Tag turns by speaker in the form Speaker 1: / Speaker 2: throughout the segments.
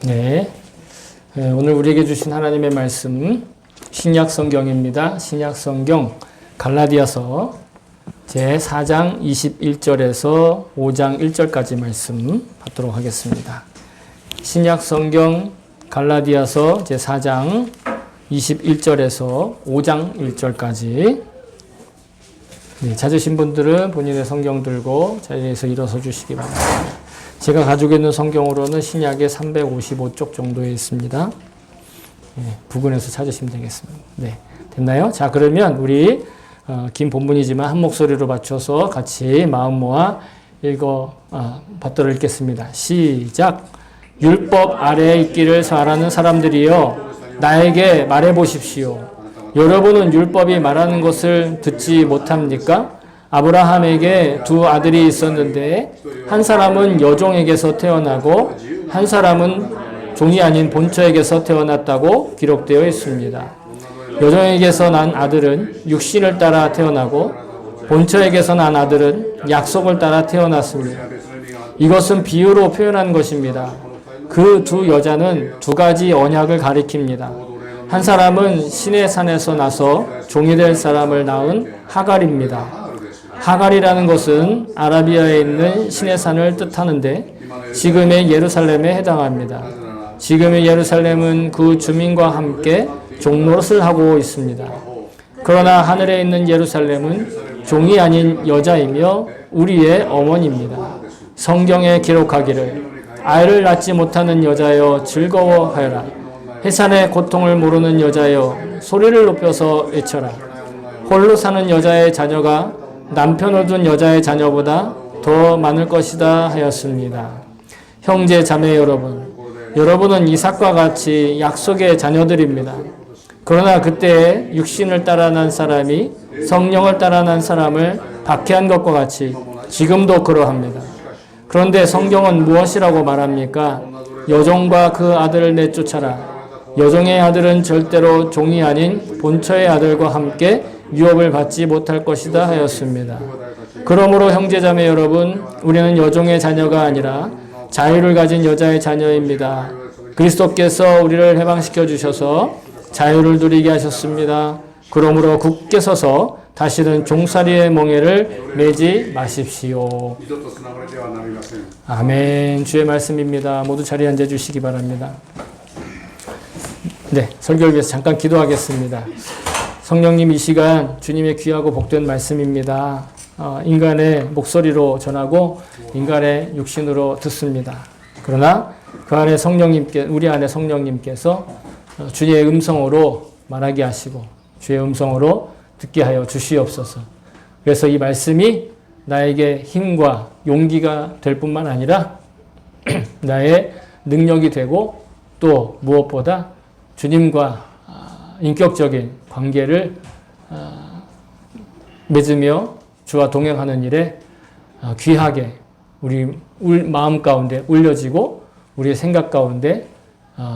Speaker 1: 네, 오늘 우리에게 주신 하나님의 말씀 신약 성경입니다. 신약 성경 갈라디아서 제 4장 21절에서 5장 1절까지 말씀 받도록 하겠습니다. 신약 성경 갈라디아서 제 4장 21절에서 5장 1절까지 찾으신 분들은 본인의 성경 들고 자리에서 일어서 주시기 바랍니다. 제가 가지고 있는 성경으로는 신약에 355쪽 정도에 있습니다. 부근에서 찾으시면 되겠습니다. 네, 됐나요? 자, 그러면 우리 긴 본문이지만 한 목소리로 맞춰서 같이 마음 모아 받들어 읽겠습니다. 시작! 율법 아래에 있기를 바라는 사람들이여 나에게 말해 보십시오. 여러분은 율법이 말하는 것을 듣지 못합니까? 아브라함에게 두 아들이 있었는데 한 사람은 여종에게서 태어나고 한 사람은 종이 아닌 본처에게서 태어났다고 기록되어 있습니다. 여종에게서 난 아들은 육신을 따라 태어나고 본처에게서 난 아들은 약속을 따라 태어났습니다. 이것은 비유로 표현한 것입니다. 그 두 여자는 두 가지 언약을 가리킵니다. 한 사람은 신의 산에서 나서 종이 될 사람을 낳은 하갈입니다. 하갈이라는 것은 아라비아에 있는 신의 산을 뜻하는데 지금의 예루살렘에 해당합니다. 지금의 예루살렘은 그 주민과 함께 종노릇을 하고 있습니다. 그러나 하늘에 있는 예루살렘은 종이 아닌 여자이며 우리의 어머니입니다. 성경에 기록하기를 아이를 낳지 못하는 여자여 즐거워하여라. 해산의 고통을 모르는 여자여 소리를 높여서 외쳐라. 홀로 사는 여자의 자녀가 남편을 둔 여자의 자녀보다 더 많을 것이다 하였습니다. 형제 자매 여러분, 여러분은 이삭과 같이 약속의 자녀들입니다. 그러나 그때에 육신을 따라 난 사람이 성령을 따라 난 사람을 박해한 것과 같이 지금도 그러합니다. 그런데 성경은 무엇이라고 말합니까? 여종과 그 아들을 내쫓아라. 여종의 아들은 절대로 종이 아닌 본처의 아들과 함께 유업을 받지 못할 것이다 하였습니다. 그러므로 형제자매 여러분, 우리는 여종의 자녀가 아니라 자유를 가진 여자의 자녀입니다. 그리스도께서 우리를 해방시켜 주셔서 자유를 누리게 하셨습니다. 그러므로 굳게 서서 다시는 종살이의 멍에를 매지 마십시오. 아멘. 주의 말씀입니다. 모두 자리에 앉아 주시기 바랍니다. 네, 설교를 위해서 잠깐 기도하겠습니다. 성령님, 이 시간 주님의 귀하고 복된 말씀입니다. 인간의 목소리로 전하고 인간의 육신으로 듣습니다. 그러나 그 안에 우리 안에 성령님께서 주의 음성으로 말하게 하시고 주의 음성으로 듣게 하여 주시옵소서. 그래서 이 말씀이 나에게 힘과 용기가 될 뿐만 아니라 나의 능력이 되고 또 무엇보다 주님과 인격적인 관계를 맺으며 주와 동행하는 일에 귀하게 우리 마음 가운데 울려지고 우리의 생각 가운데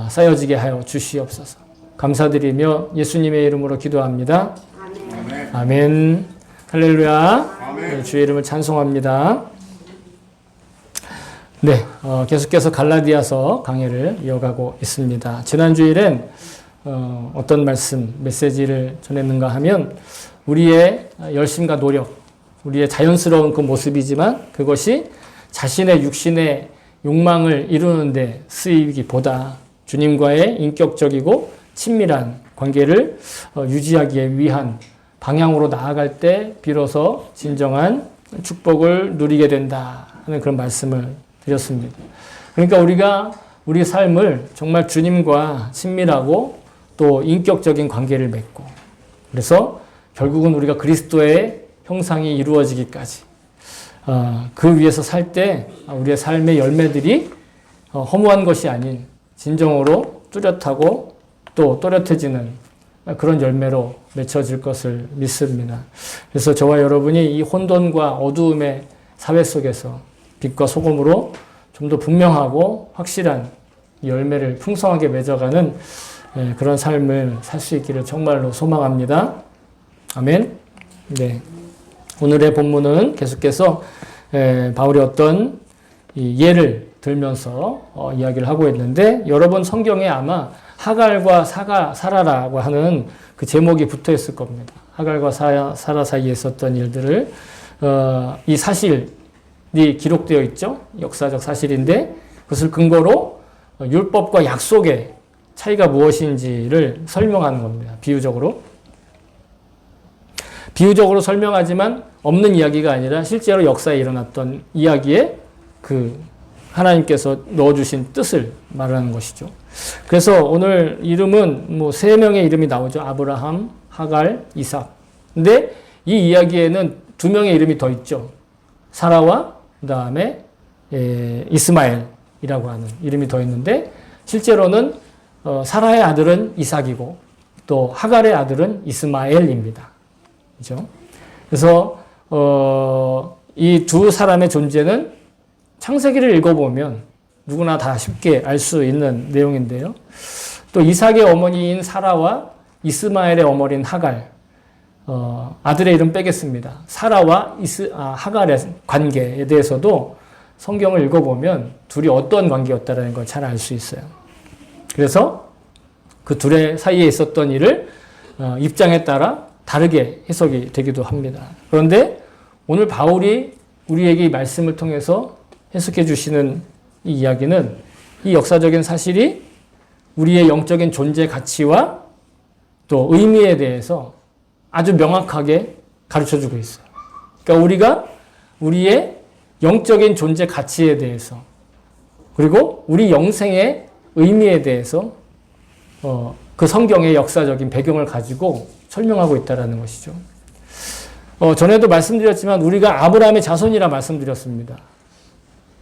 Speaker 1: 쌓여지게 하여 주시옵소서. 감사드리며 예수님의 이름으로 기도합니다. 아멘. 아멘. 할렐루야. 아멘. 주의 이름을 찬송합니다. 네, 계속해서 갈라디아서 강해를 이어가고 있습니다. 지난 주일엔 어떤 메시지를 전했는가 하면 우리의 열심과 노력, 우리의 자연스러운 그 모습이지만 그것이 자신의 육신의 욕망을 이루는 데 쓰이기보다 주님과의 인격적이고 친밀한 관계를 유지하기 위한 방향으로 나아갈 때 비로소 진정한 축복을 누리게 된다 하는 그런 말씀을 드렸습니다. 그러니까 우리가 우리 삶을 정말 주님과 친밀하고 또 인격적인 관계를 맺고 그래서 결국은 우리가 그리스도의 형상이 이루어지기까지 그 위에서 살 때 우리의 삶의 열매들이 허무한 것이 아닌 진정으로 뚜렷하고 또 또렷해지는 그런 열매로 맺혀질 것을 믿습니다. 그래서 저와 여러분이 이 혼돈과 어두움의 사회 속에서 빛과 소금으로 좀 더 분명하고 확실한 열매를 풍성하게 맺어가는 그런 삶을 살 수 있기를 정말로 소망합니다. 아멘. 네. 오늘의 본문은 계속해서 바울이 어떤 예를 들면서 이야기를 하고 있는데 여러 번 성경에 아마 하갈과 사라라고 하는 그 제목이 붙어 있을 겁니다. 하갈과 사라 사이에 있었던 일들을 이 사실이 기록되어 있죠. 역사적 사실인데 그것을 근거로 율법과 약속의 차이가 무엇인지를 설명하는 겁니다. 비유적으로 설명하지만 없는 이야기가 아니라 실제로 역사에 일어났던 이야기에 그 하나님께서 넣어주신 뜻을 말하는 것이죠. 그래서 오늘 이름은 뭐 3명의 이름이 나오죠. 아브라함, 하갈, 이삭. 근데 이 이야기에는 2명의 이름이 더 있죠. 사라와 그 다음에 이스마엘이라고 하는 이름이 더 있는데 실제로는 사라의 아들은 이삭이고 또 하갈의 아들은 이스마엘입니다. 그죠? 그래서 이 두 사람의 존재는 창세기를 읽어보면 누구나 다 쉽게 알 수 있는 내용인데요. 또 이삭의 어머니인 사라와 이스마엘의 어머니인 하갈, 아들의 이름 빼겠습니다. 사라와 하갈의 관계에 대해서도 성경을 읽어보면 둘이 어떤 관계였다는 걸 잘 알 수 있어요. 그래서 그 둘의 사이에 있었던 일을 입장에 따라 다르게 해석이 되기도 합니다. 그런데 오늘 바울이 우리에게 이 말씀을 통해서 해석해 주시는 이 이야기는 이 역사적인 사실이 우리의 영적인 존재 가치와 또 의미에 대해서 아주 명확하게 가르쳐 주고 있어요. 그러니까 우리가 우리의 영적인 존재 가치에 대해서 그리고 우리 영생의 의미에 대해서 그 성경의 역사적인 배경을 가지고 설명하고 있다는 것이죠. 전에도 말씀드렸지만 우리가 아브라함의 자손이라 말씀드렸습니다.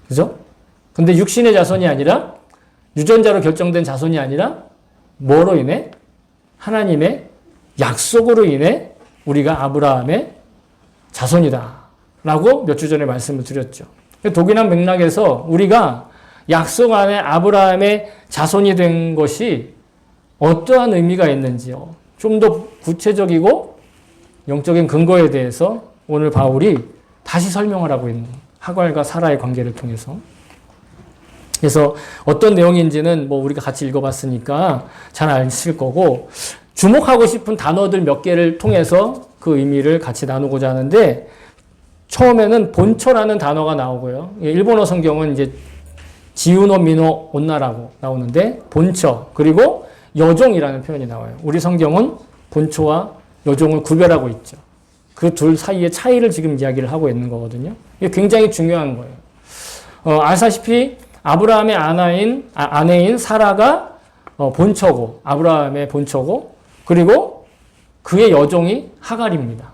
Speaker 1: 그죠? 근데 육신의 자손이 아니라 유전자로 결정된 자손이 아니라 뭐로 인해? 하나님의 약속으로 인해 우리가 아브라함의 자손이다 라고 몇 주 전에 말씀을 드렸죠. 독일한 맥락에서 우리가 약속 안에 아브라함의 자손이 된 것이 어떠한 의미가 있는지요. 좀 더 구체적이고 영적인 근거에 대해서 오늘 바울이 다시 설명을 하고 있는 하갈과 사라의 관계를 통해서. 그래서 어떤 내용인지는 뭐 우리가 같이 읽어봤으니까 잘 아실 거고 주목하고 싶은 단어들 몇 개를 통해서 그 의미를 같이 나누고자 하는데 처음에는 본처라는 단어가 나오고요. 일본어 성경은 이제 지우노 미노 온나라고 나오는데 본처 그리고 여종이라는 표현이 나와요. 우리 성경은 본처와 여종을 구별하고 있죠. 그 둘 사이의 차이를 지금 이야기를 하고 있는 거거든요. 이게 굉장히 중요한 거예요. 아시다시피 아브라함의 아내인 사라가 본처고 아브라함의 본처고 그리고 그의 여종이 하갈입니다.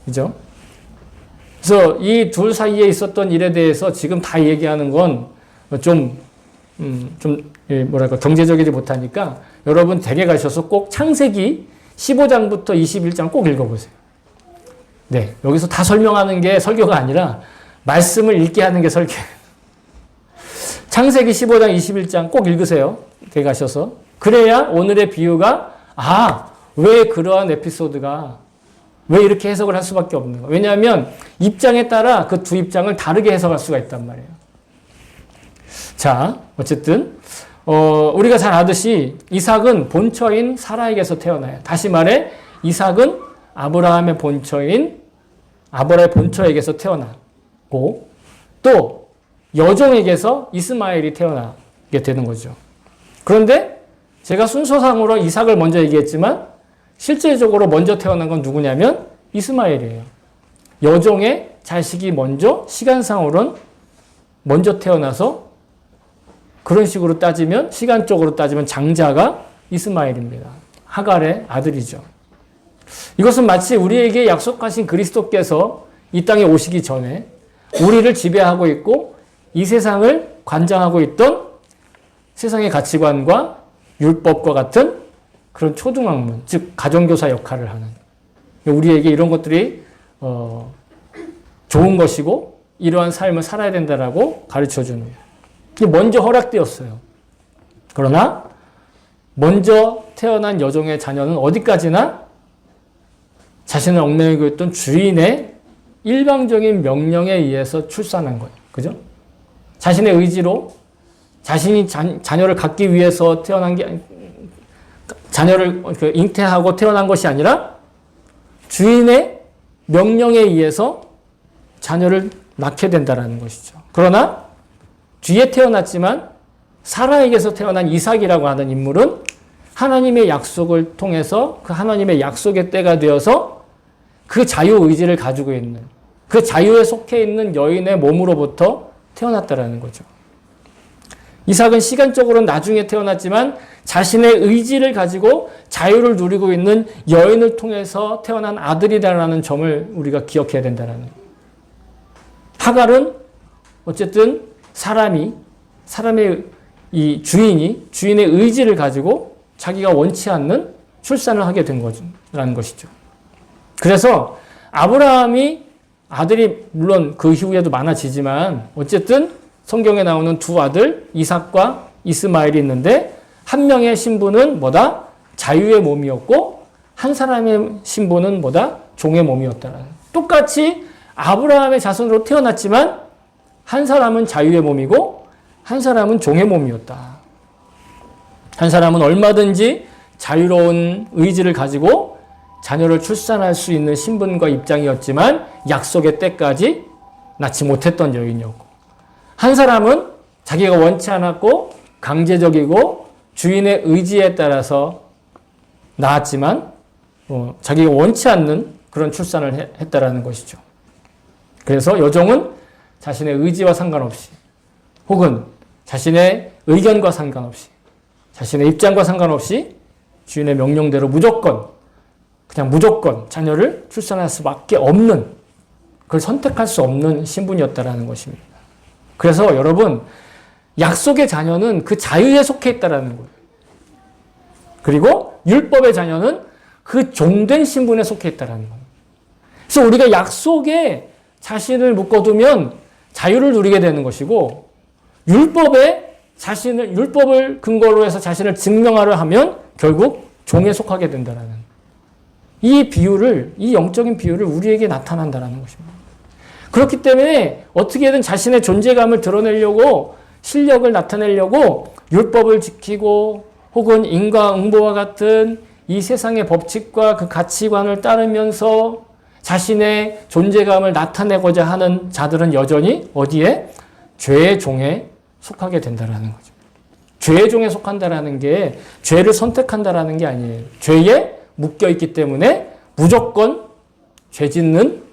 Speaker 1: 그죠? 그래서 이 둘 사이에 있었던 일에 대해서 지금 다 얘기하는 건 뭐랄까 경제적이지 못하니까 여러분 댁에 가셔서 꼭 창세기 15장부터 21장 꼭 읽어보세요. 네, 여기서 다 설명하는 게 설교가 아니라 말씀을 읽게 하는 게 설교. 창세기 15장 21장 꼭 읽으세요. 댁에 가셔서. 그래야 오늘의 비유가 왜 그러한 에피소드가 왜 이렇게 해석을 할 수밖에 없는 거예요. 왜냐하면 입장에 따라 그 두 입장을 다르게 해석할 수가 있단 말이에요. 자, 어쨌든 우리가 잘 아듯이 이삭은 본처인 사라에게서 태어나요. 다시 말해 이삭은 아브라함의 본처에게서 태어나고 또 여종에게서 이스마엘이 태어나게 되는 거죠. 그런데 제가 순서상으로 이삭을 먼저 얘기했지만 실제적으로 먼저 태어난 건 누구냐면 이스마엘이에요. 여종의 자식이 먼저 시간상으로는 먼저 태어나서 그런 식으로 따지면 시간적으로 따지면 장자가 이스마엘입니다. 하갈의 아들이죠. 이것은 마치 우리에게 약속하신 그리스도께서 이 땅에 오시기 전에 우리를 지배하고 있고 이 세상을 관장하고 있던 세상의 가치관과 율법과 같은 그런 초등학문, 즉 가정교사 역할을 하는 우리에게 이런 것들이 좋은 것이고 이러한 삶을 살아야 된다라고 가르쳐주는 이게 먼저 허락되었어요. 그러나 먼저 태어난 여종의 자녀는 어디까지나 자신을 얽매이고 있던 주인의 일방적인 명령에 의해서 출산한 거예요. 그죠? 자신의 의지로 자신이 자녀를 갖기 위해서 태어난 게 자녀를 잉태하고 태어난 것이 아니라 주인의 명령에 의해서 자녀를 낳게 된다는 것이죠. 그러나 뒤에 태어났지만 사라에게서 태어난 이삭이라고 하는 인물은 하나님의 약속을 통해서 그 하나님의 약속의 때가 되어서 그 자유의지를 가지고 있는 그 자유에 속해 있는 여인의 몸으로부터 태어났다는 거죠. 이삭은 시간적으로는 나중에 태어났지만 자신의 의지를 가지고 자유를 누리고 있는 여인을 통해서 태어난 아들이라는 점을 우리가 기억해야 된다는 거예요. 하갈은 어쨌든 사람의 이 주인의 의지를 가지고 자기가 원치 않는 출산을 하게 된 거라는 것이죠. 그래서 아브라함이 아들이 물론 그 이후에도 많아지지만 어쨌든 성경에 나오는 두 아들 이삭과 이스마엘이 있는데 한 명의 신부는 뭐다? 자유의 몸이었고 한 사람의 신부는 뭐다? 종의 몸이었다라는. 똑같이 아브라함의 자손으로 태어났지만 한 사람은 자유의 몸이고 한 사람은 종의 몸이었다. 한 사람은 얼마든지 자유로운 의지를 가지고 자녀를 출산할 수 있는 신분과 입장이었지만 약속의 때까지 낳지 못했던 여인이었고 한 사람은 자기가 원치 않았고 강제적이고 주인의 의지에 따라서 낳았지만 자기가 원치 않는 그런 출산을 했다라는 것이죠. 그래서 여종은 자신의 의지와 상관없이 혹은 자신의 의견과 상관없이 자신의 입장과 상관없이 주인의 명령대로 무조건 자녀를 출산할 수밖에 없는 그걸 선택할 수 없는 신분이었다라는 것입니다. 그래서 여러분 약속의 자녀는 그 자유에 속해 있다라는 거예요. 그리고 율법의 자녀는 그 종된 신분에 속해 있다라는 거예요. 그래서 우리가 약속에 자신을 묶어두면 자유를 누리게 되는 것이고 율법을 근거로 해서 자신을 증명하려 하면 결국 종에 속하게 된다라는 이 영적인 비유를 우리에게 나타난다라는 것입니다. 그렇기 때문에 어떻게든 자신의 존재감을 드러내려고 실력을 나타내려고 율법을 지키고 혹은 인과응보와 같은 이 세상의 법칙과 그 가치관을 따르면서 자신의 존재감을 나타내고자 하는 자들은 여전히 어디에? 죄의 종에 속하게 된다는 거죠. 죄의 종에 속한다는 게 죄를 선택한다는 게 아니에요. 죄에 묶여있기 때문에 무조건 죄 짓는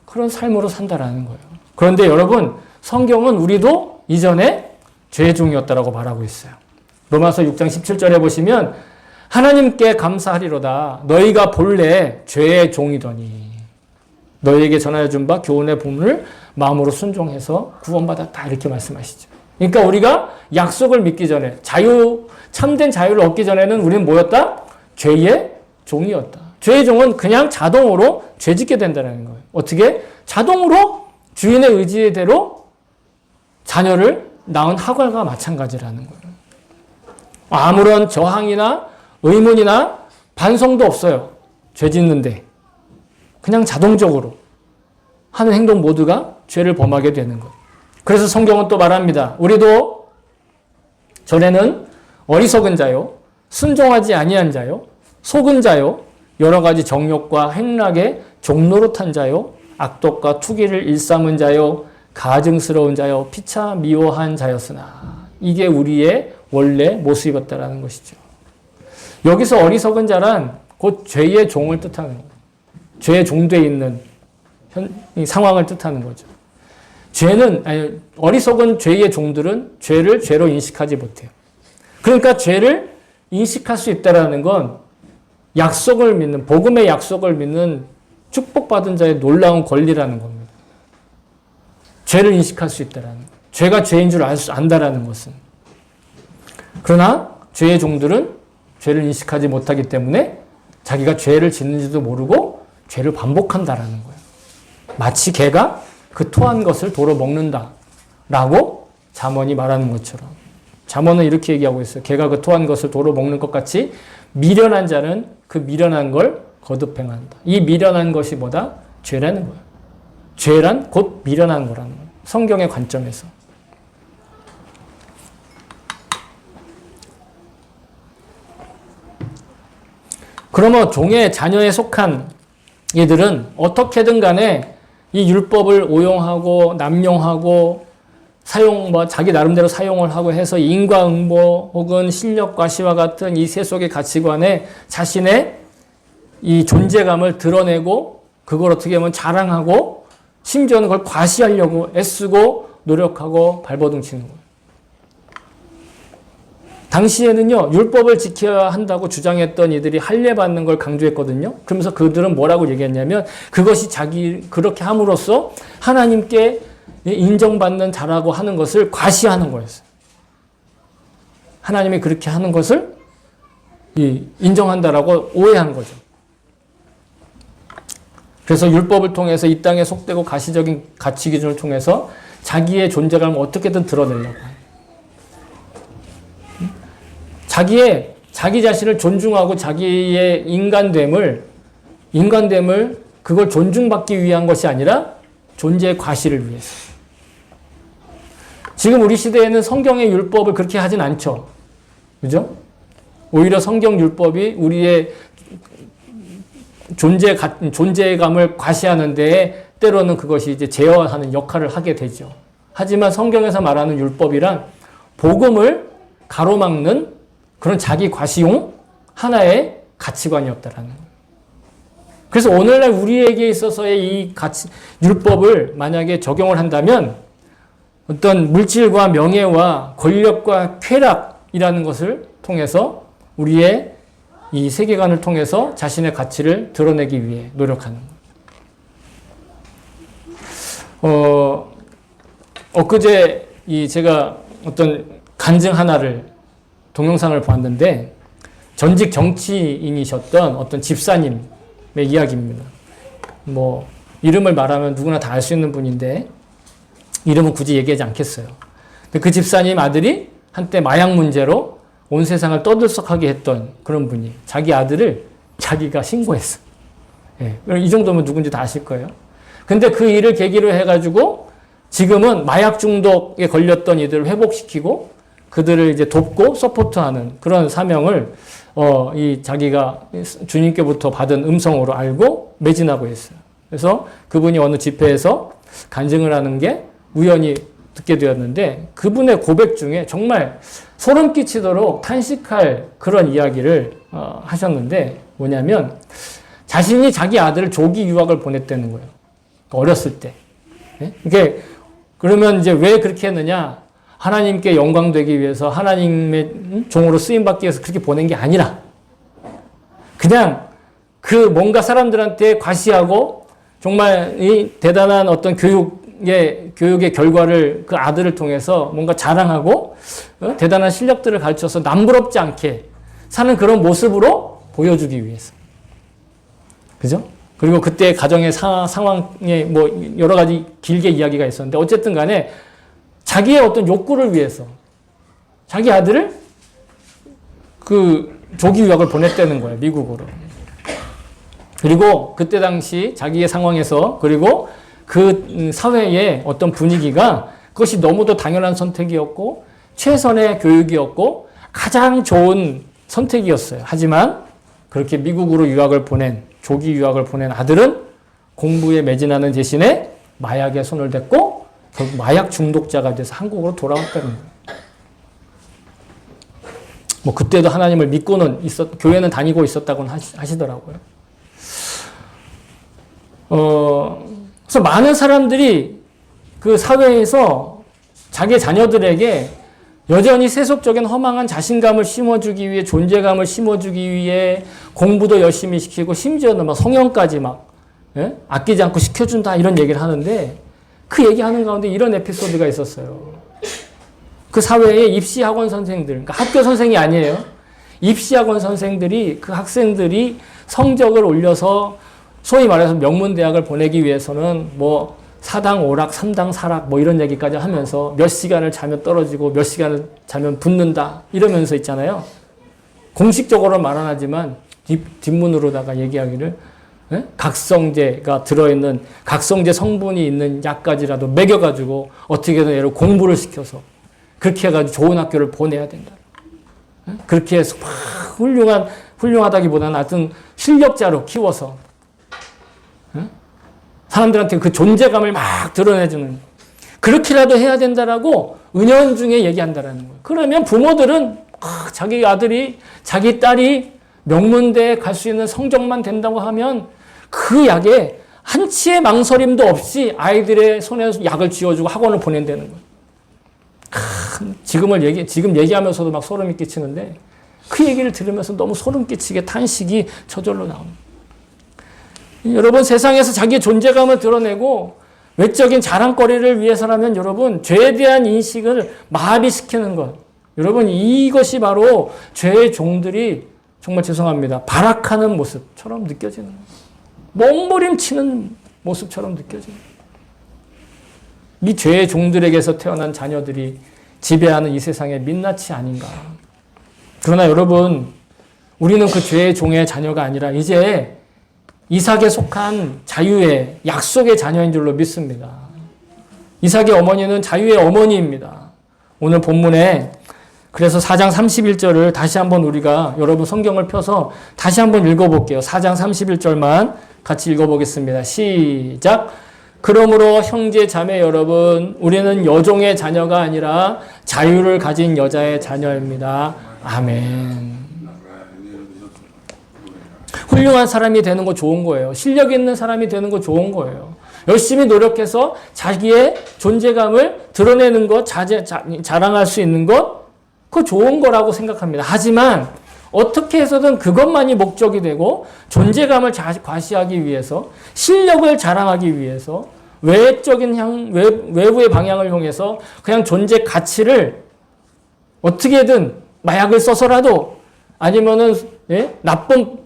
Speaker 1: 그런 삶으로 산다는 거예요. 그런데 여러분 성경은 우리도 이전에 죄의 종이었다라고 말하고 있어요. 로마서 6장 17절에 보시면 하나님께 감사하리로다 너희가 본래 죄의 종이더니 너희에게 전하여 준 바 교훈의 본문을 마음으로 순종해서 구원받았다 이렇게 말씀하시죠. 그러니까 우리가 약속을 믿기 전에 참된 자유를 얻기 전에는 우리는 뭐였다? 죄의 종이었다. 죄의 종은 그냥 자동으로 죄 짓게 된다는 거예요. 어떻게? 자동으로 주인의 의지대로 자녀를 낳은 하갈과 마찬가지라는 거예요. 아무런 저항이나 의문이나 반성도 없어요. 죄 짓는데. 그냥 자동적으로 하는 행동 모두가 죄를 범하게 되는 것. 그래서 성경은 또 말합니다. 우리도 전에는 어리석은 자요, 순종하지 아니한 자요, 속은 자요, 여러 가지 정욕과 행락에 종노릇한 자요, 악독과 투기를 일삼은 자요, 가증스러운 자요, 피차 미워한 자였으나 이게 우리의 원래 모습이었다라는 것이죠. 여기서 어리석은 자란 곧 죄의 종을 뜻하는 거예요. 죄의 종되어 있는 상황을 뜻하는 거죠. 어리석은 죄의 종들은 죄를 죄로 인식하지 못해요. 그러니까 죄를 인식할 수 있다는 건 약속을 믿는, 복음의 약속을 믿는 축복받은 자의 놀라운 권리라는 겁니다. 죄를 인식할 수 있다는 것. 죄가 죄인 줄 안다라는 것은. 그러나 죄의 종들은 죄를 인식하지 못하기 때문에 자기가 죄를 짓는지도 모르고 죄를 반복한다라는 거예요. 마치 개가 그 토한 것을 도로 먹는다라고 잠언이 말하는 것처럼. 잠언은 이렇게 얘기하고 있어요. 개가 그 토한 것을 도로 먹는 것 같이 미련한 자는 그 미련한 걸 거듭 행한다. 이 미련한 것이 뭐다? 죄라는 거예요. 죄란 곧 미련한 거라는 거예요. 성경의 관점에서. 그러면 종의 자녀에 속한 이들은 어떻게든 간에 이 율법을 오용하고 남용하고 자기 나름대로 사용을 하고 해서 인과응보 혹은 실력과시와 같은 이 세속의 가치관에 자신의 이 존재감을 드러내고 그걸 어떻게 하면 자랑하고 심지어는 그걸 과시하려고 애쓰고 노력하고 발버둥 치는 거예요. 당시에는요, 율법을 지켜야 한다고 주장했던 이들이 할례받는 걸 강조했거든요. 그러면서 그들은 뭐라고 얘기했냐면 그것이 그렇게 함으로써 하나님께 인정받는 자라고 하는 것을 과시하는 거였어요. 하나님이 그렇게 하는 것을 인정한다라고 오해한 거죠. 그래서 율법을 통해서 이 땅에 속되고 가시적인 가치 기준을 통해서 자기의 존재감을 어떻게든 드러내려고 해요. 자기 자신을 존중하고 자기의 인간됨을 그걸 존중받기 위한 것이 아니라 존재의 과시를 위해서. 지금 우리 시대에는 성경의 율법을 그렇게 하진 않죠. 그죠? 오히려 성경 율법이 우리의 존재감을 과시하는데 때로는 그것이 이제 제어하는 역할을 하게 되죠. 하지만 성경에서 말하는 율법이란 복음을 가로막는 그런 자기 과시용 하나의 가치관이었다라는 거예요. 그래서 오늘날 우리에게 있어서의 이 율법을 만약에 적용을 한다면 어떤 물질과 명예와 권력과 쾌락이라는 것을 통해서 우리의 이 세계관을 통해서 자신의 가치를 드러내기 위해 노력하는 거예요. 엊그제 제가 어떤 간증 하나를 동영상을 보았는데 전직 정치인이셨던 어떤 집사님의 이야기입니다. 뭐 이름을 말하면 누구나 다 알 수 있는 분인데 이름은 굳이 얘기하지 않겠어요. 근데 그 집사님 아들이 한때 마약 문제로 온 세상을 떠들썩하게 했던 그런 분이 자기 아들을 자기가 신고했어. 예, 이 정도면 누군지 다 아실 거예요. 근데 그 일을 계기로 해가지고 지금은 마약 중독에 걸렸던 이들을 회복시키고 그들을 이제 돕고 서포트하는 그런 사명을 자기가 주님께부터 받은 음성으로 알고 매진하고 있어요. 그래서 그분이 어느 집회에서 간증을 하는 게 우연히 듣게 되었는데 그분의 고백 중에 정말 소름 끼치도록 탄식할 그런 이야기를 하셨는데 뭐냐면 자신이 자기 아들을 조기 유학을 보냈다는 거예요. 어렸을 때. 이게 그러면 이제 왜 그렇게 했느냐? 하나님께 영광 되기 위해서 하나님의 종으로 쓰임 받기 위해서 그렇게 보낸 게 아니라 그냥 그 뭔가 사람들한테 과시하고 정말 이 대단한 어떤 교육의 결과를 그 아들을 통해서 뭔가 자랑하고 대단한 실력들을 가르쳐서 남부럽지 않게 사는 그런 모습으로 보여주기 위해서. 그죠? 그리고 그때 가정의 상황에 뭐 여러 가지 길게 이야기가 있었는데 어쨌든 간에 자기의 어떤 욕구를 위해서 자기 아들을 그 조기 유학을 보냈다는 거예요. 미국으로. 그리고 그때 당시 자기의 상황에서 그리고 그 사회의 어떤 분위기가 그것이 너무도 당연한 선택이었고 최선의 교육이었고 가장 좋은 선택이었어요. 하지만 그렇게 미국으로 조기 유학을 보낸 아들은 공부에 매진하는 대신에 마약에 손을 댔고 결국 마약 중독자가 돼서 한국으로 돌아왔다는 거예요. 뭐 그때도 하나님을 믿고는 교회는 다니고 있었다고는 하시더라고요. 그래서 많은 사람들이 그 사회에서 자기 자녀들에게 여전히 세속적인 허망한 자신감을 심어주기 위해 존재감을 심어주기 위해 공부도 열심히 시키고 심지어는 막 성형까지 막 아끼지 않고 시켜준다 이런 얘기를 하는데 그 얘기하는 가운데 이런 에피소드가 있었어요. 그 사회의 입시학원 선생들, 그러니까 학교 선생이 아니에요. 입시학원 선생들이 그 학생들이 성적을 올려서 소위 말해서 명문대학을 보내기 위해서는 뭐 4당 5락, 3당 4락 뭐 이런 얘기까지 하면서 몇 시간을 자면 떨어지고 몇 시간을 자면 붙는다 이러면서 있잖아요. 공식적으로는 말 안 하지만 뒷문으로다가 얘기하기를 각성제가 들어있는 각성제 성분이 있는 약까지라도 먹여가지고 어떻게든 얘를 공부를 시켜서 그렇게 해가지고 좋은 학교를 보내야 된다. 그렇게 해서 막 훌륭한 훌륭하다기보다는 하여튼 실력자로 키워서 사람들한테 그 존재감을 막 드러내주는, 그렇게라도 해야 된다라고 은연중에 얘기한다라는 거예요. 그러면 부모들은 자기 아들이, 자기 딸이 명문대에 갈 수 있는 성적만 된다고 하면 그 약에 한치의 망설임도 없이 아이들의 손에 약을 쥐어주고 학원을 보낸다는 거예요. 지금 얘기하면서도 막 소름이 끼치는데, 그 얘기를 들으면서 너무 소름 끼치게 탄식이 저절로 나옵니다. 여러분, 세상에서 자기의 존재감을 드러내고 외적인 자랑거리를 위해서라면 여러분, 죄에 대한 인식을 마비시키는 것, 여러분, 이것이 바로 죄의 종들이 정말 죄송합니다, 발악하는 모습처럼 느껴지는 거예요. 몸부림치는 모습처럼 느껴지는 거예요. 이 죄의 종들에게서 태어난 자녀들이 지배하는 이 세상의 민낯이 아닌가. 그러나 여러분, 우리는 그 죄의 종의 자녀가 아니라 이제 이삭에 속한 자유의 약속의 자녀인 줄로 믿습니다. 이삭의 어머니는 자유의 어머니입니다. 오늘 본문에 그래서 4장 31절을 다시 한번 우리가 여러분 성경을 펴서 다시 한번 읽어볼게요. 4장 31절만 같이 읽어보겠습니다. 시작. 그러므로 형제 자매 여러분, 우리는 여종의 자녀가 아니라 자유를 가진 여자의 자녀입니다. 아멘. 훌륭한 사람이 되는 거 좋은 거예요. 실력 있는 사람이 되는 거 좋은 거예요. 열심히 노력해서 자기의 존재감을 드러내는 것, 자랑할 수 있는 것, 그거 좋은 거라고 생각합니다. 하지만 어떻게 해서든 그것만이 목적이 되고 존재감을 과시하기 위해서, 실력을 자랑하기 위해서, 외적인 외부의 방향을 이용해서 그냥 존재 가치를 어떻게든 마약을 써서라도 아니면은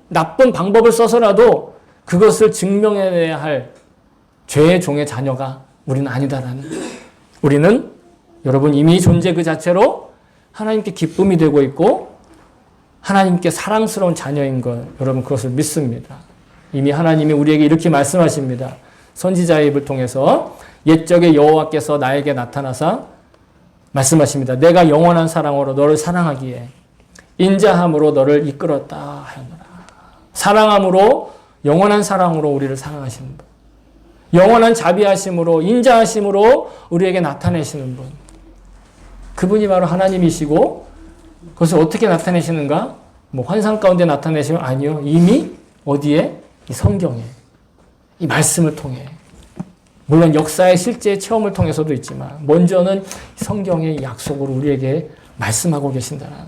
Speaker 1: 나쁜 방법을 써서라도 그것을 증명해내야 할 죄의 종의 자녀가 우리는 아니다라는 거예요. 우리는 여러분 이미 존재 그 자체로 하나님께 기쁨이 되고 있고 하나님께 사랑스러운 자녀인 것, 여러분 그것을 믿습니다. 이미 하나님이 우리에게 이렇게 말씀하십니다. 선지자의 입을 통해서 옛적에 여호와께서 나에게 나타나사 말씀하십니다. 내가 영원한 사랑으로 너를 사랑하기에 인자함으로 너를 이끌었다 하였노라. 사랑함으로, 영원한 사랑으로 우리를 사랑하시는 분, 영원한 자비하심으로, 인자하심으로 우리에게 나타내시는 분, 그분이 바로 하나님이시고, 그것을 어떻게 나타내시는가? 뭐 환상 가운데 나타내시면 아니요. 이미 어디에? 이 성경에, 이 말씀을 통해, 물론 역사의 실제 체험을 통해서도 있지만 먼저는 성경의 약속으로 우리에게 말씀하고 계신다는 것.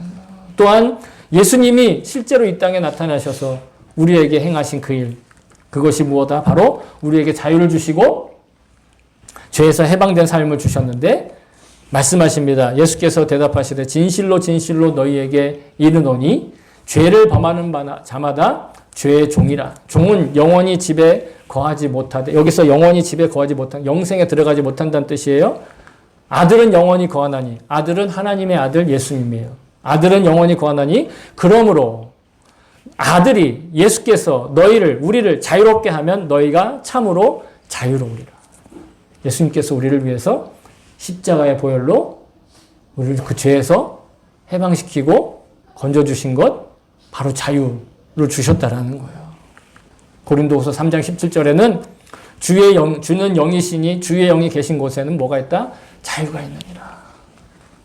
Speaker 1: 또한 예수님이 실제로 이 땅에 나타나셔서 우리에게 행하신 그 일, 그것이 무엇이다? 바로 우리에게 자유를 주시고 죄에서 해방된 삶을 주셨는데 말씀하십니다. 예수께서 대답하시되 진실로 진실로 너희에게 이르노니 죄를 범하는 자마다 죄의 종이라. 종은 영원히 집에 거하지 못하되, 여기서 영원히 집에 거하지 못한, 영생에 들어가지 못한다는 뜻이에요. 아들은 영원히 거하나니, 아들은 하나님의 아들 예수님이에요. 아들은 영원히 거하나니, 그러므로 아들이 예수께서 우리를 자유롭게 하면 너희가 참으로 자유로우리라. 예수님께서 우리를 위해서 십자가의 보혈로 우리를 그 죄에서 해방시키고 건져주신 것, 바로 자유를 주셨다라는 거예요. 고린도후서 3장 17절에는 주는 영이시니 주의 영이 계신 곳에는 뭐가 있다? 자유가 있느니라.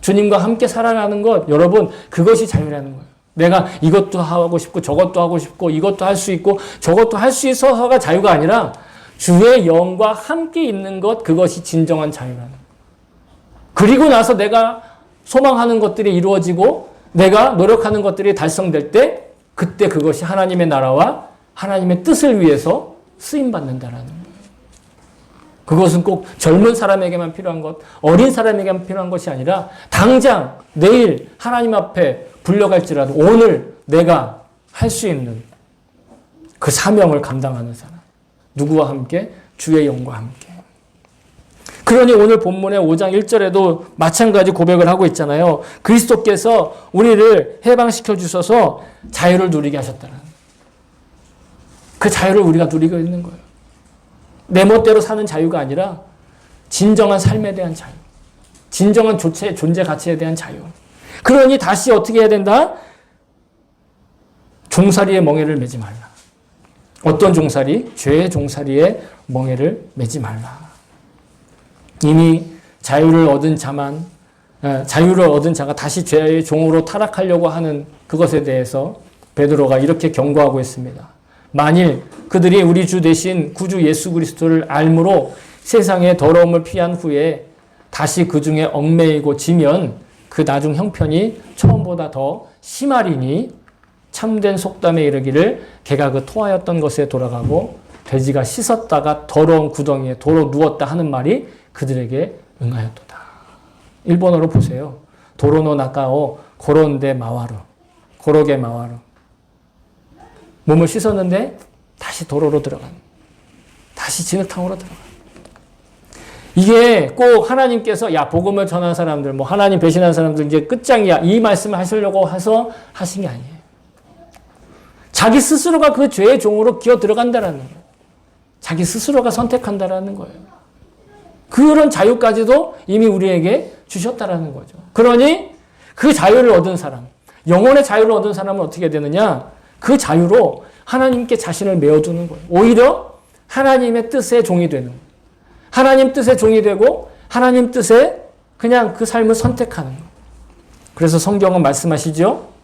Speaker 1: 주님과 함께 살아가는 것, 여러분 그것이 자유라는 거예요. 내가 이것도 하고 싶고 저것도 하고 싶고 이것도 할 수 있고 저것도 할 수 있어서가 자유가 아니라 주의 영과 함께 있는 것, 그것이 진정한 자유라는 거예요. 그리고 나서 내가 소망하는 것들이 이루어지고 내가 노력하는 것들이 달성될 때, 그때 그것이 하나님의 나라와 하나님의 뜻을 위해서 쓰임받는다라는 거예요. 그것은 꼭 젊은 사람에게만 필요한 것, 어린 사람에게만 필요한 것이 아니라 당장 내일 하나님 앞에 불려갈지라도 오늘 내가 할 수 있는 그 사명을 감당하는 사람. 누구와 함께? 주의 영과 함께. 그러니 오늘 본문의 5장 1절에도 마찬가지 고백을 하고 있잖아요. 그리스도께서 우리를 해방시켜 주셔서 자유를 누리게 하셨다는, 그 자유를 우리가 누리고 있는 거예요. 내 멋대로 사는 자유가 아니라 진정한 삶에 대한 자유, 진정한 존재 가치에 대한 자유. 그러니 다시 어떻게 해야 된다? 종살이의 멍에를 매지 말라. 어떤 종살이? 죄의 종살이의 멍에를 매지 말라. 이미 자유를 얻은 자가 다시 죄의 종으로 타락하려고 하는 그것에 대해서 베드로가 이렇게 경고하고 있습니다. 만일 그들이 우리 주 대신 구주 예수 그리스도를 알므로 세상의 더러움을 피한 후에 다시 그 중에 얽매이고 지면 그 나중 형편이 처음보다 더 심하리니 참된 속담에 이르기를 개가 그 토하였던 것에 돌아가고 돼지가 씻었다가 더러운 구덩이에 도로 누웠다 하는 말이 그들에게 응하였도다. 일본어로 보세요. 도로노 나카오 고론데 마와루. 고로게 마와루. 몸을 씻었는데 다시 도로로 들어간. 다시 진흙탕으로 들어간. 이게 꼭 하나님께서 야 복음을 전한 사람들 뭐 하나님 배신한 사람들 이제 끝장이야. 이 말씀을 하시려고 해서 하신 게 아니에요. 자기 스스로가 그 죄의 종으로 기어 들어간다라는 거예요. 자기 스스로가 선택한다라는 거예요. 그런 자유까지도 이미 우리에게 주셨다라는 거죠. 그러니 그 자유를 얻은 사람, 영혼의 자유를 얻은 사람은 어떻게 되느냐? 그 자유로 하나님께 자신을 메어두는 거예요. 오히려 하나님의 뜻의 종이 되는 거예요. 하나님 뜻의 종이 되고 하나님 뜻에 그냥 그 삶을 선택하는 거예요. 그래서 성경은 말씀하시죠.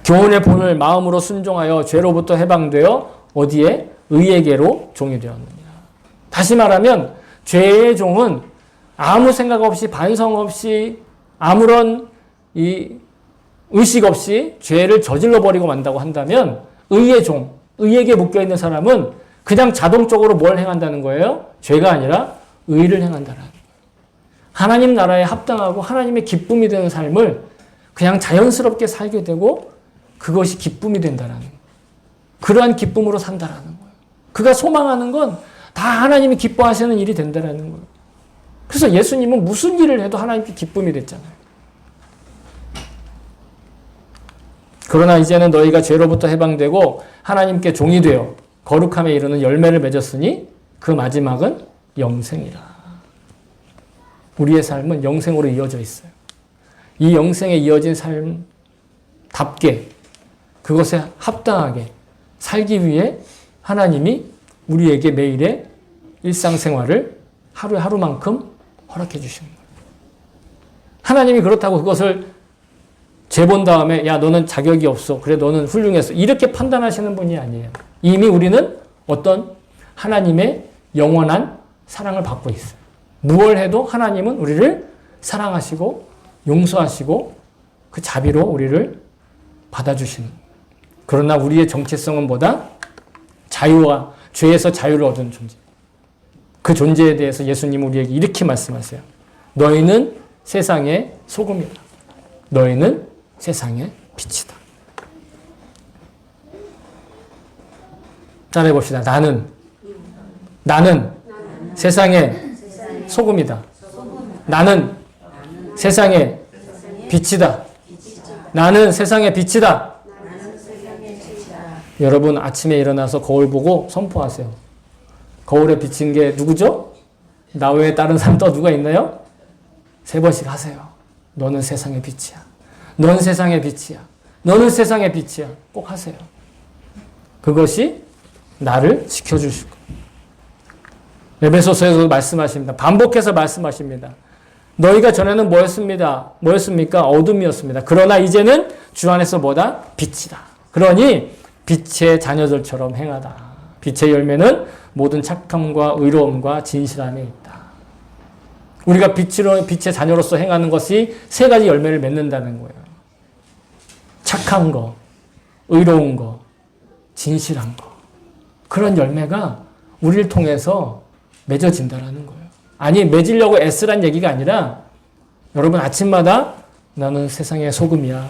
Speaker 1: 교훈의 본을 마음으로 순종하여 죄로부터 해방되어 어디에? 의에게로 종이 되었느냐. 다시 말하면 죄의 종은 아무 생각 없이 반성 없이 아무런 의식 없이 죄를 저질러 버리고 만다고 한다면 의의 종, 의에게 묶여있는 사람은 그냥 자동적으로 뭘 행한다는 거예요? 죄가 아니라 의를 행한다는 거예요. 하나님 나라에 합당하고 하나님의 기쁨이 되는 삶을 그냥 자연스럽게 살게 되고 그것이 기쁨이 된다는 거예요. 그러한 기쁨으로 산다는 거예요. 그가 소망하는 건 다 하나님이 기뻐하시는 일이 된다는 거예요. 그래서 예수님은 무슨 일을 해도 하나님께 기쁨이 됐잖아요. 그러나 이제는 너희가 죄로부터 해방되고 하나님께 종이 되어 거룩함에 이르는 열매를 맺었으니 그 마지막은 영생이라. 우리의 삶은 영생으로 이어져 있어요. 이 영생에 이어진 삶답게 그것에 합당하게 살기 위해 하나님이 우리에게 매일의 일상생활을 하루에 하루만큼 허락해 주시는 거예요. 하나님이 그렇다고 그것을 재본 다음에 야 너는 자격이 없어. 그래 너는 훌륭했어. 이렇게 판단하시는 분이 아니에요. 이미 우리는 어떤 하나님의 영원한 사랑을 받고 있어요. 무엇을 해도 하나님은 우리를 사랑하시고 용서하시고 그 자비로 우리를 받아주시는 거예요. 그러나 우리의 정체성은 뭐다? 자유와 죄에서 자유를 얻은 존재. 그 존재에 대해서 예수님은 우리에게 이렇게 말씀하세요. 너희는 세상의 소금이다. 너희는 세상의 빛이다. 따라해 봅시다. 나는 세상의 소금이다. 나는 세상의 빛이다. 나는 세상의 빛이다. 여러분 아침에 일어나서 거울 보고 선포하세요. 거울에 비친 게 누구죠? 나 외에 다른 사람 또 누가 있나요? 3번씩 하세요. 너는 세상의 빛이야. 넌 세상의 빛이야. 너는 세상의 빛이야. 꼭 하세요. 그것이 나를 지켜주실 거예요. 에베소서에서 말씀하십니다. 반복해서 말씀하십니다. 너희가 전에는 뭐였습니까? 어둠이었습니다. 그러나 이제는 주 안에서 뭐다? 빛이다. 그러니 빛의 자녀들처럼 행하다. 빛의 열매는 모든 착함과 의로움과 진실함에 있다. 우리가 빛의 자녀로서 행하는 것이 3가지 열매를 맺는다는 거예요. 착한 거, 의로운 거, 진실한 거. 그런 열매가 우리를 통해서 맺어진다는 거예요. 아니 맺으려고 애쓰란 얘기가 아니라 여러분 아침마다 너는 세상의 소금이야.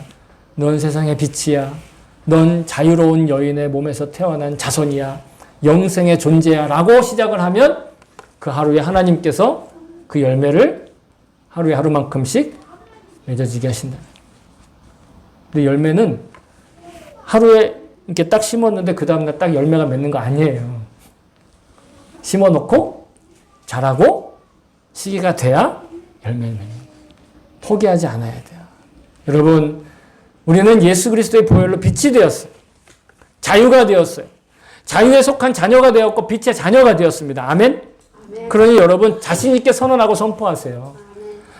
Speaker 1: 넌 세상의 빛이야. 넌 자유로운 여인의 몸에서 태어난 자손이야. 영생의 존재야. 라고 시작을 하면 그 하루에 하나님께서 그 열매를 하루에 하루만큼씩 맺어지게 하신다. 근데 열매는 하루에 이렇게 딱 심었는데 그 다음날 딱 열매가 맺는 거 아니에요. 심어놓고 자라고 시기가 돼야 열매를 맺는 거예요. 포기하지 않아야 돼요. 여러분 우리는 예수 그리스도의 보혈로 빛이 되었어요. 자유가 되었어요. 자유에 속한 자녀가 되었고 빛의 자녀가 되었습니다. 아멘? 그러니 여러분 자신 있게 선언하고 선포하세요.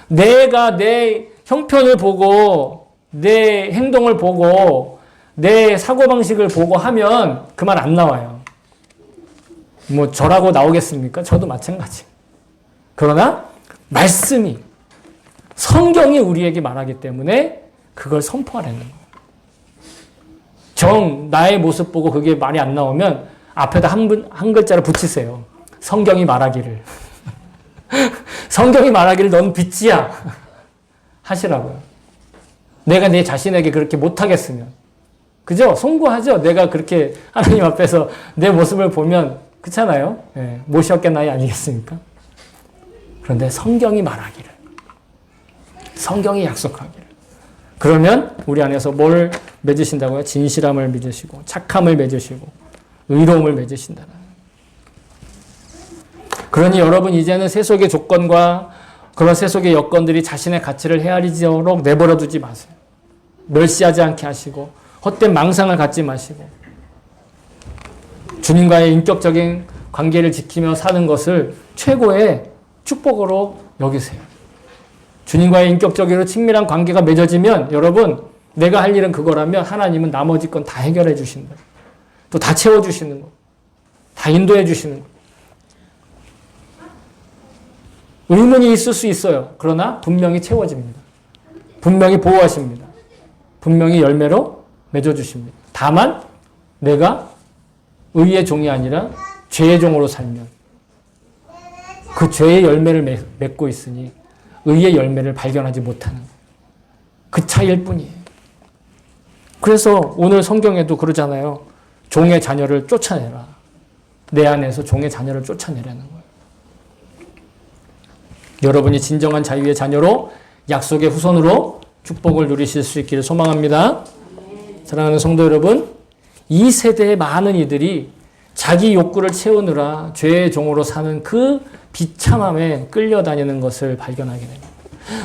Speaker 1: 내가 내 형편을 보고 내 행동을 보고 내 사고방식을 보고 하면 그 말 안 나와요. 뭐 저라고 나오겠습니까? 저도 마찬가지. 그러나 말씀이 성경이 우리에게 말하기 때문에 그걸 선포하라는 거예요. 나의 모습 보고 그게 말이 안 나오면 앞에다 한 글자를 붙이세요. 성경이 말하기를. 성경이 말하기를 넌 빛이야. 하시라고요. 내가 내 자신에게 그렇게 못하겠으면. 그죠? 송구하죠? 내가 그렇게 하나님 앞에서 내 모습을 보면 그렇잖아요. 예, 못이 없겠나요? 아니겠습니까? 그런데 성경이 말하기를. 성경이 약속하기를. 그러면 우리 안에서 뭘 맺으신다고요? 진실함을 맺으시고 착함을 맺으시고 의로움을 맺으신다는. 그러니 여러분 이제는 세속의 조건과 그런 세속의 여건들이 자신의 가치를 헤아리도록 내버려 두지 마세요. 멸시하지 않게 하시고 헛된 망상을 갖지 마시고 주님과의 인격적인 관계를 지키며 사는 것을 최고의 축복으로 여기세요. 주님과의 인격적으로 친밀한 관계가 맺어지면 여러분 내가 할 일은 그거라면 하나님은 나머지 건 다 해결해 주신다. 또 다 채워주시는 거. 다 인도해 주시는 거. 의문이 있을 수 있어요. 그러나 분명히 채워집니다. 분명히 보호하십니다. 분명히 열매로 맺어주십니다. 다만 내가 의의 종이 아니라 죄의 종으로 살면 그 죄의 열매를 맺고 있으니 의의 열매를 발견하지 못하는 그 차이일 뿐이에요. 그래서 오늘 성경에도 그러잖아요. 종의 자녀를 쫓아내라. 내 안에서 종의 자녀를 쫓아내라는 거예요. 여러분이 진정한 자유의 자녀로 약속의 후손으로 축복을 누리실 수 있기를 소망합니다. 사랑하는 성도 여러분, 이 세대의 많은 이들이 자기 욕구를 채우느라 죄의 종으로 사는 그 비참함에 끌려다니는 것을 발견하게 됩니다.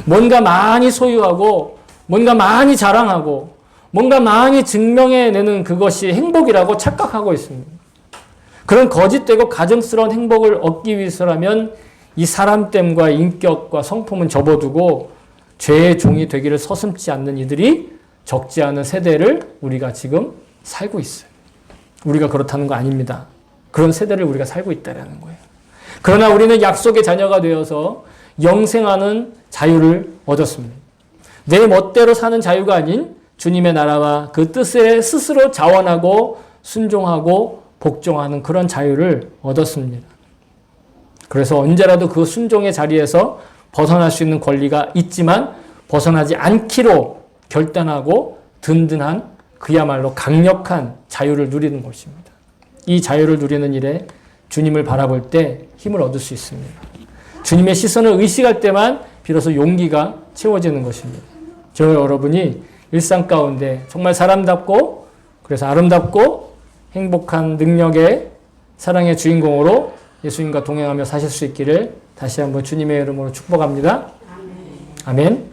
Speaker 1: 뭔가 많이 소유하고 뭔가 많이 자랑하고 뭔가 많이 증명해내는 그것이 행복이라고 착각하고 있습니다. 그런 거짓되고 가증스러운 행복을 얻기 위해서라면 이 사람됨과 인격과 성품은 접어두고 죄의 종이 되기를 서슴지 않는 이들이 적지 않은 세대를 우리가 지금 살고 있어요. 우리가 그렇다는 거 아닙니다. 그런 세대를 우리가 살고 있다는 거예요. 그러나 우리는 약속의 자녀가 되어서 영생하는 자유를 얻었습니다. 내 멋대로 사는 자유가 아닌 주님의 나라와 그 뜻에 스스로 자원하고 순종하고 복종하는 그런 자유를 얻었습니다. 그래서 언제라도 그 순종의 자리에서 벗어날 수 있는 권리가 있지만 벗어나지 않기로 결단하고 든든한 그야말로 강력한 자유를 누리는 것입니다. 이 자유를 누리는 일에 주님을 바라볼 때 힘을 얻을 수 있습니다. 주님의 시선을 의식할 때만 비로소 용기가 채워지는 것입니다. 저 여러분이 일상 가운데 정말 사람답고 그래서 아름답고 행복한 능력의 사랑의 주인공으로 예수님과 동행하며 사실 수 있기를 다시 한번 주님의 이름으로 축복합니다. 아멘.